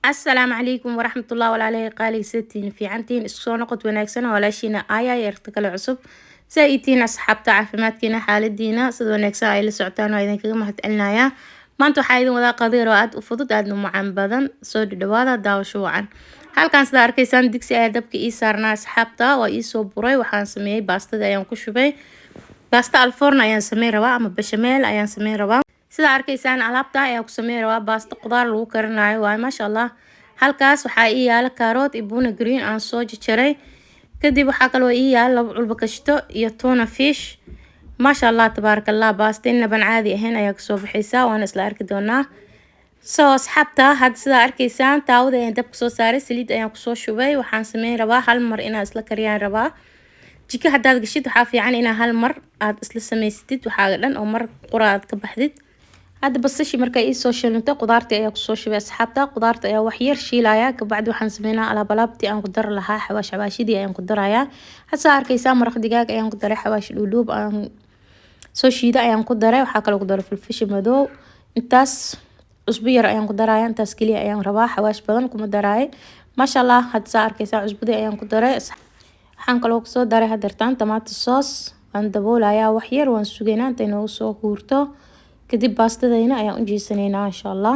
السلام عليكم ورحمة الله وعليه قالي ستين في عنتين اسكو نقد وناكسنا ولا شينا آيا يرتكل عصب سايتين أصحاب تعافماتكينا حالدينا سد وناكسا أي لسعتان وإذن كما هتقلنايا ما أنتو حايدين وذا قضي رواد وفضد أدنو معان بدن سود دوادا داوشو عن halkan sida arkaysaan digsi ayaa dabka ii saarnaa asxaabta waa ii soo buray waxaan sameeyay baastada ayaan ku shubay baasta alforno ayaan sameyn rabaa ama bechamel ayaan sameyn rabaa sida arkaysaan alaabta ayaa ku sameyn rabaa baasta qudaar lagu karinayo waa maasha Allah halkaas waxaa ii yaala karoot iyo buna green aan soo jaray kadib waxaa kaloo ii yaala laba culba kashto iyo tuna fish maasha Allah tabarakallah baasta innaban caadi ahayn ayaa kasoo baxaysa waana isla arki doonaa asxaabta had sida arkaysaan taawada ayaan dabka soo saaray saliid ayaan kusoo shubay waxaan sameyn rabaa hal mar inaan isla kariyaan rabaa jika hadaad gashid waxaa fiican inaa hal mar aad isla samaysatid waxaa dhan oo mar qura aad ka baxdid hadda basashi markay ii soo shiilantay qudaartii ayaa kusoo shubay asxaabta qudaarta ayaa wax yar shiilaya kabacdi waxaan sameynaa alaabtii aan ku dar lahaa xawaashidii ayaan ku darayaa hadda arkaysaan maraq digaag ayaan ku daray xawaash dhuudhuub aan soo shiiday ayaan ku daray waxaa kaloo ku daray filfish madow intaas cusbo yar ayaan ku darayaa intaas kaliya ayaan rabaa xawaash badan kuma daraay maasha Allah hadda arkaysaa cusbadii ayaan ku daray waxaan kaloo kusoo daray hadeertaan tomato sauce aan daboolayaa wax yar waan sugaynaa intay noogu soo huurto kadib baastadayna ayaan u jeesanaynaa insha Allah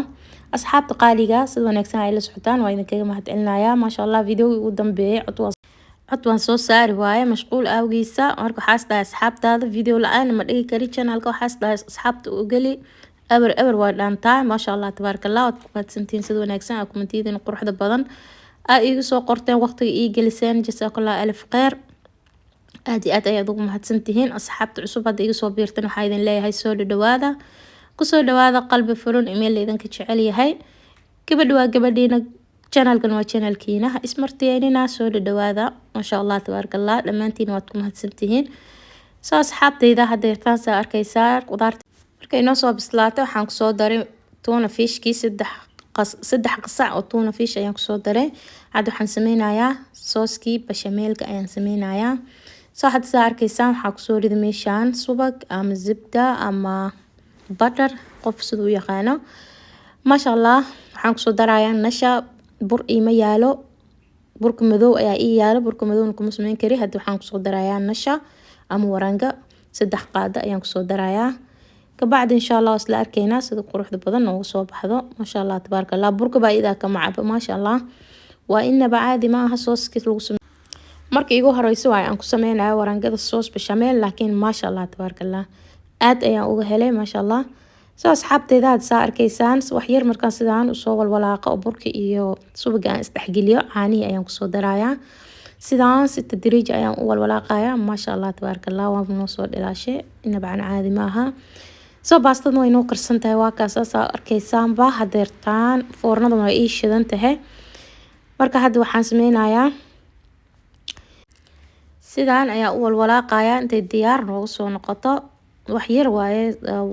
asxaabta qaaliga sida wanaagsan ay la socotaan waa idinkaga mahadcelinayaa maasha Allah videoga ugu dambeeyay cod waan soo saari waaye mashquul awgiisa marka waxaas dhahay asxaabtaada video la-aan ma dhigi kari channelka waxaas dhahay asxaabta u gali eber waa dhaantaa maasha Allah tabarakallah waad ku mahadsantihiin sida wanaagsan aa kumantiidin quruxda badan aa iiga soo qorteen waqtiga ii geliseen jasaakallahu alif khayr aad iyo aad ayaad ugu mahadsantihiin asxaabta cusub hadda iga soo biirtan waxaa idin leeyahay soo dhawaada kusoo dhawaada qalbi furan email idinka jecel yahay gabadha waa gabadhiina channelkan waa channelkiina ismartiyeynina soo dhawaada maasha Allah tabarakallah dhammaantiin waad ku mahadsantihiin soo asxaabtayda hadeertaan saa arkaysaa qudaarta markay noo soo bislaato waxaan kusoo daray tuna fishkii saddex qasac oo tuna fish ayaan kusoo daray hadda waxaan sameynayaa sooskii bashameelka ayaan sameynayaa soo hadda saa arkaysaan waxaa kusoo riday meeshaan subag ama zibda ama butter qof siduu yaqaano maasha Allah waxaan kusoo darayaa nasha bur iima yaalo burka madow ayaa ii yaalo burka madowna kuma sameyn kari hadda waxaan kusoo darayaa nasha ama waranga 3 qaado ayaan kusoo darayaa kabacdi insha Allah isla arkaynaa sida quruxda badan oo soo baxdo maasha Allah tabarakallah burka baa ida ka macab maasha Allah waa inaba caadi ma aha sooskii lagu sameeyo markii igu horeyso aan ku sameynayo warangada soos bechamel laakiin maasha Allah tabarakallah aad ayaan uga helay maasha Allah soo asxaabtayda aad saa arkaysaan wax yar markaan sidaan u soo walwalaaqa oo burka iyo subaga aan isdhexgeliyo caanihi ayaan ku soo darayaa sidaan si tadriij ayaan u walwalaaqayaa maasha Allah tabarakallah waa noo soo dhilaashay inaba caadi ma aha soo baastada way noo karsan tahay waa kaas saa arkaysaan ba hadeertaan foornada way ii shidan tahay marka hadda waxaan sameynayaa sidaan ayaa u walwalaaqayaa intay diyaar noogu soo noqoto wax yar waaye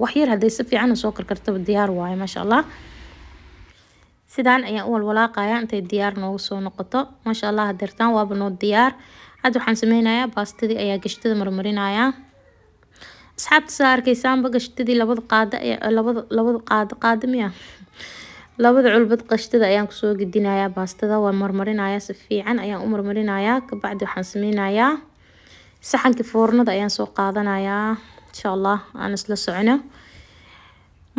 wax yar haday si fiican u soo karkarto diyaar waaye maasha Allah sidaan ayaa u walwalaaqayaa intay diyaar noogu soo noqoto maasha Allah hadeertaan waaba noo diyaar hadda waxaan sameynayaa baastadii ayaa gashtada marmarinayaa asxaabta saa arkaysaan gashtadii labada qaado miya labada culbad qashtada ayaan kusoo gedinayaa baastada waa marmarinayaa si fiican ayaan u marmarinayaa kabacdi waxaan sameynayaa saxankii foornada ayaan soo qaadanayaa insha Allah aan isla socono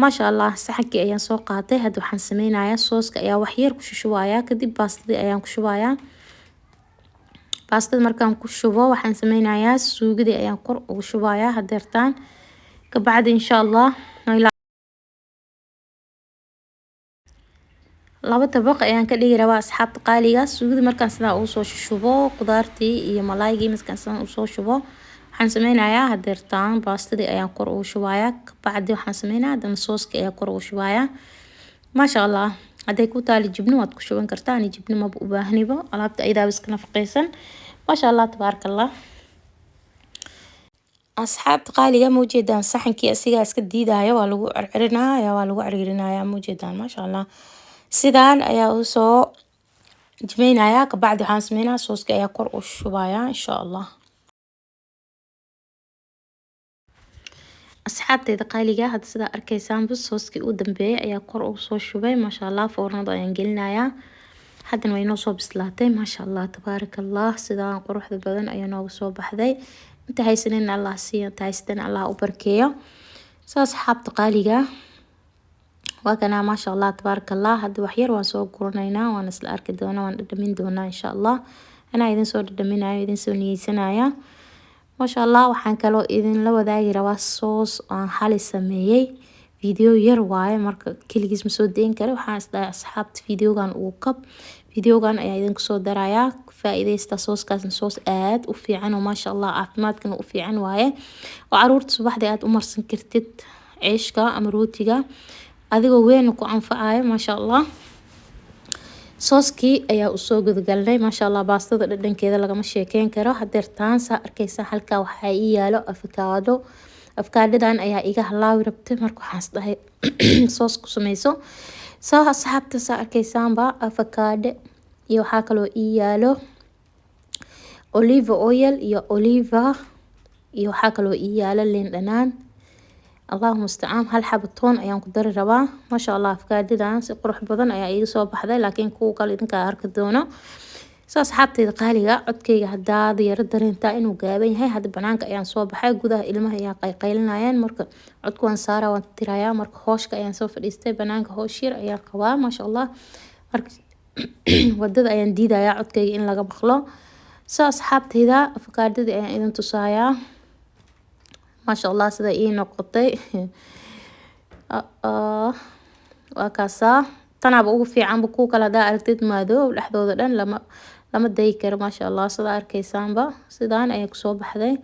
maasha Allah saxankii ayaan soo qaatay hadda waxaan sameynayaa sooska ayaa wax yar ku shubayaa kadib baastadii ayaan ku shubayaa baastada markaan ku shubo waxaan sameynayaa suugadii ayaan kor ugu shubayaa hadeertaan kabacdi insha Allah laba tabaq ayaan ka dhigi rabaa asxaabta qaaliga suugada markaan sidaa ugu soo shubo qudaartii iyo malaayga markaan sidaa ugu soo shubo waxaan sameynayaa hadeertaan baastadii ayaan kor ugu shubayaa kabacdi waxaan sameynayaa hadana sooskii ayaan kor ugu shubayaa maasha Allah haday ku taali jibno waad ku shuban kartaa ani jibno ma u baahnibo alaabta aydaa iska nafaqeysan maasha Allah tabarakallah asxaabta qaaliga ma ujeedaan saxankii asiga iska diidaya waa lagu circirinaya ma ujeedaan maasha Allah sidaan ayaa u soo jibeynayaa kabacdi waxaan sameynayaa sooska ayaa kor u shubayaa insha Allah asxaabteyda qaaliga hadda sidaa arkaysaan bus sooskii u dambeeyay ayaa kor ugu soo shubay maasha allah foornada ayaan gelinayaa haddana way noo soo bislaatay maasha allah tabaaraka allah sidaan quruxda badan ayaa nooga soo baxday inta haysanin allah siiyo inta haysatan allah u barkeeyo saas asxaabta qaaliga waa kana maasha allah tabaaraka allah hadda wax yar waan soo guranaynaa waan isla arki doonaa waan dhadhamin doonaa insha allah anaa idin soo dhadhaminayo idin soo niyeysanaya maasha allah waxaan kaloo idin la wadaagi rabaa soos aan xali sameeyay video yar waaye marka kaligiis ma soo deyn karo waxaan isdhahay asxaabta videogan uu kab videogan ayaa idin kusoo darayaa faa'iideysta sooskaasna soos aad u fiican oo maasha allah caafimaadkana u fiican waaye oo caruurta subaxdii aad u marsan kartid ceeshka ama rootiga adigoo weyn ku anfacayo maasha allah sooskii ayaa u soo gudgalnay maasha allah baastada dhadhankeeda lagama sheekeyn karo hadeertaan saa arkaysa halkaa waxaa ii yaalo afkaadhadan ayaa iga halaawi rabtay marka waxaan isdhahay soos ku sameyso soo asxaabta saa arkaysaanba afakaadhe iyo waxaa kaloo ii yaalo olive oil iyo iyo waxaa kaloo ii yaalo liin dhanaan اللهم استعان هل حبتون ayaan ku dari rabaa ma sha Allah afkaadidan si qurux badan ayaa iga soo baxday laakiin kuwa kale idinka arki doono soo asxaabteyda qaaliga codkayga hadaad yar dareenta inuu gaaban yahay hada banaanka ayaan soo baxay gudaha ilmaha ayaa qaylinayaan marka codku waan saara waan tirayaa marka hooshka ayaan soo fadhiistay banaanka hoosh yar ayaa qabaa ma sha Allah marka wadada ayaan diidayaa codkayga in laga baqlo soo asxaabteyda afkaadada ayaan idin tusayaa ما شاء الله سida ii noqotay waa kaasa tanaba ugu fiican ku kala daa aragtid maado dhaxdooda dhan lama day karo ma sha Allah sida arkaysaanba sidaan ay ku soo baxday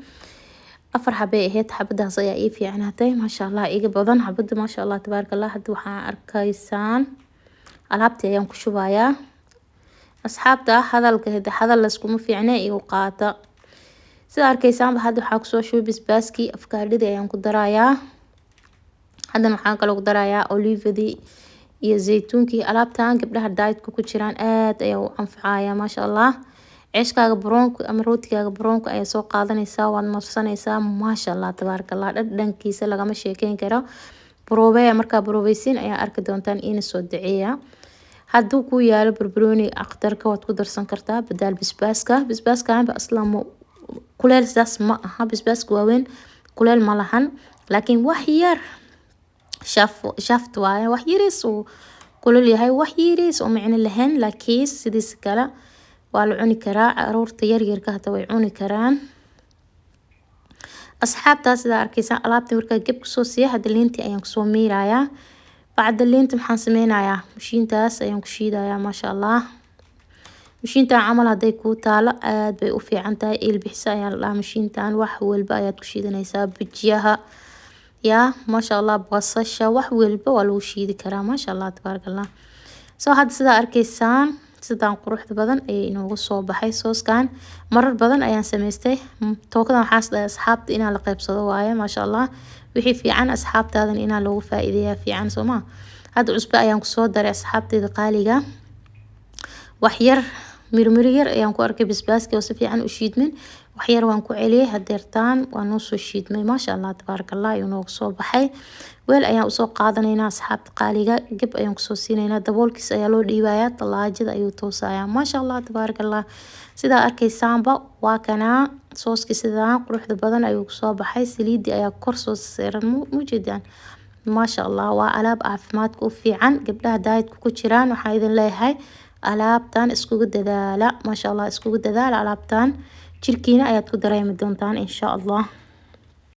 afar xabay ahayd xabadaas ayaa ii fiicnaatay ma sha Allah iga badan xabada ma sha Allah tabaaraka Allah hadda waxaan arkaysaan alaabtii ayaan ku shubayaa asxaabta hadalka hadal la iskuma fiicnaa iyo qaata sida arkaysaanba hadda waxaa kusoo shubay basbaaskii afkaadhada ayaan ku darayaa haddana waxaan kaloo ku darayaa olivadii iyo zaytuunkii alaabtan gabdhaha dietka ku jiraan aad ayaa u anfacaya maasha allah ceeshkaaga baroonka ama rootigaaga baroonka ayaa soo qaadanaysaa waad marsanaysaa maasha allah tabaaraka allah dhadhankiisa lagama sheekeyn karo baroobeya markaa baroobeysiin ayaa arki doontaan ina soo daceeya hadduu ku yaalo barbarooni aqdarka waad ku darsan kartaa badaal basbaaskaanba aslan kuleel saas ma aha basbaaska waaweyn kuleel ma lahan laakiin wax yar shaft waaye wax yaris oo kuleel yahay wax yaris oo macna lahayn laakiin sidiis kala waa la cuni karaa caruurta yar yarka hata way cuni karaan asxaabtaas sida arkaysan alaabta markaa gab ku soo siiya hada liintii ayaan ku soo miirayaa bacda liinta maxaan sameynayaa mashiintaas ayaan ku shiidayaa ma sha Allah mashiintan camal haday ku taalo aad bay u fiican tahay ilbixisa ayaa la mashiintan wax walba ayaad ku shiidanaysaa bijiyaha ya ma sha Allah basasha wax walba waa lagu shiidi karaa ma sha Allah tabaaraka Allah soo hadda sida arkaysaan sidaan quruxda badan ay inoogu soo baxay sooskan marar badan ayaan sameystay tookadan waxaas dhahay asxaabta inaan la qaybsado waaye ma sha Allah wixii fiican asxaabtaadan inaan loogu faa'iideeyaa fiican Soomaa hadda cusba ayaan ku soo daray asxaabteyda qaaliga wax yar mirmir yar ayaan ku arkay basbaaska oo si fiican u shiidmin wax yar waan ku celiyay hadeertaan waan noo soo shiidmay ma sha Allah tabaaraka Allah inoo soo baxay weel ayaan u soo qaadanaynaa asxaabta qaaliga gab ayaan ku soo siinaynaa daboolkiis ayaa loo dhiibayaa talaajada ayuu toosayaa ma sha Allah tabaaraka Allah sida arkaysaanba waa kana sooski sidaan quruxda badan ayuu ku soo baxay saliidi ayaa kor soo saaran muujidaan ma sha Allah waa alaab caafimaadka u fiican gabdhaha dietka ku jiraan waxaan idin leeyahay alaabtan iskugu dadaala ma sha Allah iskugu dadaala alaabtan jirkiina ayaad ku dareemi doontaan insha Allah